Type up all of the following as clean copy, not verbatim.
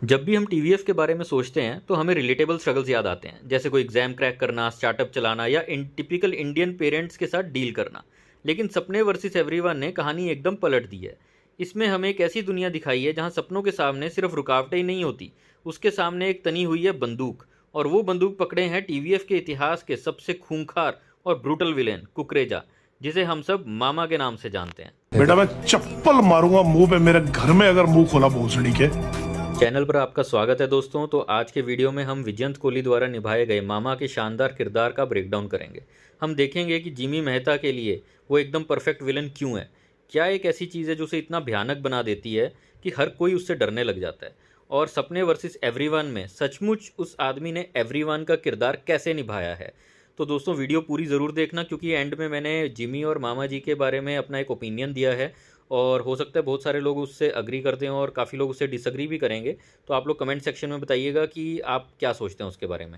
जब भी हम टीवीएफ के बारे में सोचते हैं तो हमें रिलेटेबल स्ट्रगल्स याद आते हैं, जैसे कोई एग्जाम क्रैक करना, स्टार्टअप चलाना या टिपिकल इंडियन पेरेंट्स के साथ डील करना। लेकिन सपने वर्सेस एवरीवन ने कहानी एकदम पलट दी है। इसमें हमें एक ऐसी दुनिया दिखाई है जहां सपनों के सामने सिर्फ रुकावटें ही नहीं होती, उसके सामने एक तनी हुई है बंदूक। और वो बंदूक पकड़े हैं टीवीएफ के इतिहास के सबसे खूंखार और ब्रूटल विलेन कुकरेजा, जिसे हम सब मामा के नाम से जानते हैं। बेटा मैं चप्पल मारूंगा मुंह पे, मेरे घर में अगर मुंह खोला भोसड़ी के। चैनल पर आपका स्वागत है दोस्तों। तो आज के वीडियो में हम विजयंत कोहली द्वारा निभाए गए मामा के शानदार किरदार का ब्रेकडाउन करेंगे। हम देखेंगे कि जिमी मेहता के लिए वो एकदम परफेक्ट विलन क्यों है। क्या एक ऐसी चीज़ है जो उसे इतना भयानक बना देती है कि हर कोई उससे डरने लग जाता है। और सपने वर्सेस एवरीवन में सचमुच उस आदमी ने एवरीवन का किरदार कैसे निभाया है। तो दोस्तों वीडियो पूरी ज़रूर देखना, क्योंकि एंड में मैंने जिमी और मामा जी के बारे में अपना एक ओपिनियन दिया है और हो सकता है बहुत सारे लोग उससे अग्री करते हैं और काफ़ी लोग उससे डिसअग्री भी करेंगे। तो आप लोग कमेंट सेक्शन में बताइएगा कि आप क्या सोचते हैं उसके बारे में।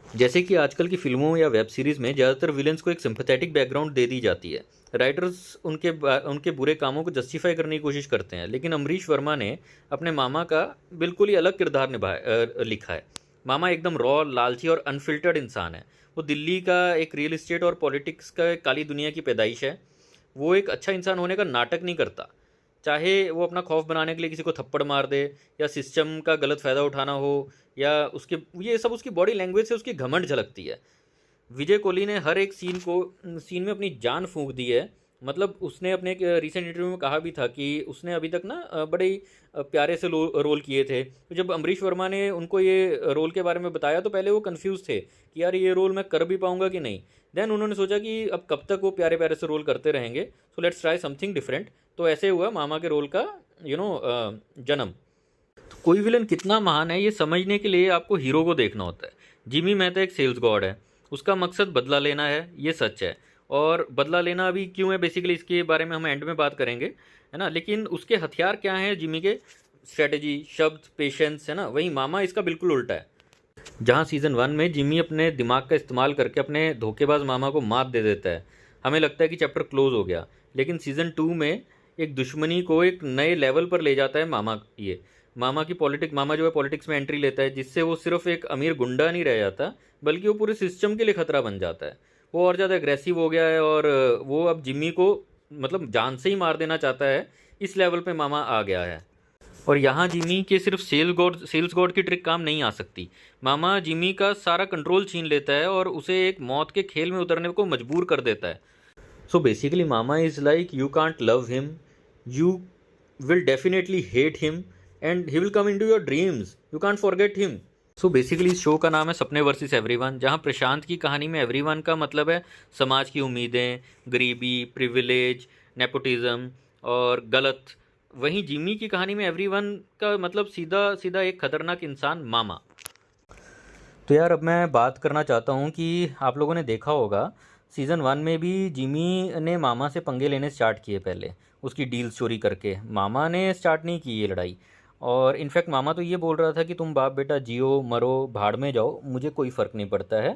जैसे कि आजकल की फिल्मों या वेब सीरीज़ में ज़्यादातर विलेंस को एक सिंपैथेटिक बैकग्राउंड दे दी जाती है। राइटर्स उनके बुरे कामों को जस्टिफाई करने की कोशिश करते हैं, लेकिन अमरीश वर्मा ने अपने मामा का बिल्कुल ही अलग किरदार लिखा है। मामा एकदम रॉ, लालची और अनफिल्टर्ड इंसान है। वो दिल्ली का एक रियल इस्टेट और पॉलिटिक्स का काली दुनिया की पैदाइश है। वो एक अच्छा इंसान होने का नाटक नहीं करता, चाहे वो अपना खौफ बनाने के लिए किसी को थप्पड़ मार दे या सिस्टम का गलत फ़ायदा उठाना हो, या उसके ये सब उसकी बॉडी लैंग्वेज से उसकी घमंड झलकती है। विजय कोहली ने हर एक सीन में अपनी जान फूंक दी है। मतलब उसने अपने एक रीसेंट इंटरव्यू में कहा भी था कि उसने अभी तक ना बड़े ही प्यारे से रोल किए थे। तो जब अमरीश वर्मा ने उनको ये रोल के बारे में बताया तो पहले वो कंफ्यूज थे कि यार ये रोल मैं कर भी पाऊंगा कि नहीं। देन उन्होंने सोचा कि अब कब तक वो प्यारे प्यारे से रोल करते रहेंगे, so let's try something different. तो ऐसे हुआ मामा के रोल का जन्म। तो कोई विलन कितना महान है ये समझने के लिए आपको हीरो को देखना होता है। जिमी मेहता एक सेल्स गॉड है। उसका मकसद बदला लेना है, ये सच है। और बदला लेना अभी क्यों है, बेसिकली इसके बारे में हम एंड में बात करेंगे, है ना। लेकिन उसके हथियार क्या हैं जिमी के? स्ट्रेटजी, शब्द, पेशेंस, है ना। वहीं मामा इसका बिल्कुल उल्टा है। जहाँ सीज़न 1 में जिमी अपने दिमाग का इस्तेमाल करके अपने धोखेबाज मामा को मात दे देता है, हमें लगता है कि चैप्टर क्लोज हो गया। लेकिन सीज़न 2 में एक दुश्मनी को एक नए लेवल पर ले जाता है मामा जो है पॉलिटिक्स में एंट्री लेता है, जिससे वो सिर्फ एक अमीर गुंडा नहीं रह जाता, बल्कि वो पूरे सिस्टम के लिए खतरा बन जाता है। वो और ज़्यादा एग्रेसिव हो गया है और वो अब जिम्मी को मतलब जान से ही मार देना चाहता है। इस लेवल पे मामा आ गया है। और यहाँ जिमी के सिर्फ सेल्स गॉड की ट्रिक काम नहीं आ सकती। मामा जिमी का सारा कंट्रोल छीन लेता है और उसे एक मौत के खेल में उतरने को मजबूर कर देता है। So basically mama is like you can't love him, you will definitely hate him and he will come into your dreams, you can't forget him. So basically इस शो का नाम है सपने वर्सेस एवरीवन, जहाँ प्रशांत की कहानी में एवरीवन का मतलब है समाज की उम्मीदें, गरीबी, प्रिविलेज, नेपोटिज्म और गलत। वहीं जिमी की कहानी में एवरीवन का मतलब सीधा सीधा एक खतरनाक इंसान मामा। तो यार अब मैं बात करना चाहता हूँ कि आप लोगों ने देखा होगा सीज़न 1 में भी जिमी ने मामा से पंगे लेने स्टार्ट किए। पहले उसकी डील चोरी करके मामा ने स्टार्ट नहीं की ये लड़ाई। और इनफैक्ट मामा तो ये बोल रहा था कि तुम बाप बेटा जियो मरो भाड़ में जाओ, मुझे कोई फ़र्क नहीं पड़ता है।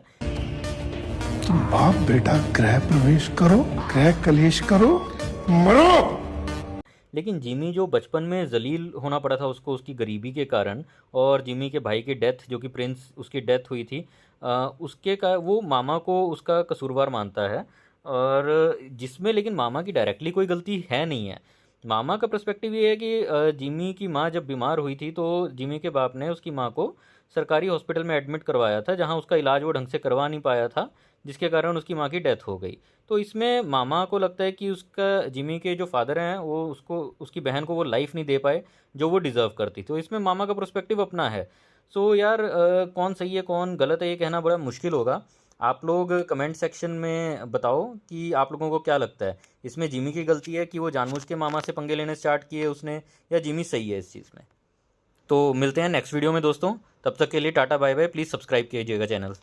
तुम बाप बेटा गृह प्रवेश करो, गृह कलेश करो, मरो। लेकिन जिमी जो बचपन में जलील होना पड़ा था उसको उसकी गरीबी के कारण, और जिमी के भाई की डेथ, जो कि प्रिंस, उसकी डेथ हुई थी, वो मामा को उसका कसूरवार मानता है। और जिसमें लेकिन मामा की डायरेक्टली कोई गलती है नहीं है। मामा का पर्सपेक्टिव ये है कि जिमी की माँ जब बीमार हुई थी तो जिमी के बाप ने उसकी माँ को सरकारी हॉस्पिटल में एडमिट करवाया था, जहाँ उसका इलाज वो ढंग से करवा नहीं पाया था, जिसके कारण उसकी माँ की डेथ हो गई। तो इसमें मामा को लगता है कि उसका जिमी के जो फादर हैं वो उसकी बहन को वो लाइफ नहीं दे पाए जो वो डिज़र्व करती। तो इसमें मामा का पर्सपेक्टिव अपना है। सो यार कौन सही है कौन गलत है ये कहना बड़ा मुश्किल होगा। आप लोग कमेंट सेक्शन में बताओ कि आप लोगों को क्या लगता है, इसमें जिमी की गलती है कि वो जानबूझ के मामा से पंगे लेने स्टार्ट किए उसने, या जिमी सही है इस चीज़ में। तो मिलते हैं नेक्स्ट वीडियो में दोस्तों, तब तक के लिए टाटा बाय बाय। प्लीज़ सब्सक्राइब कीजिएगा चैनल।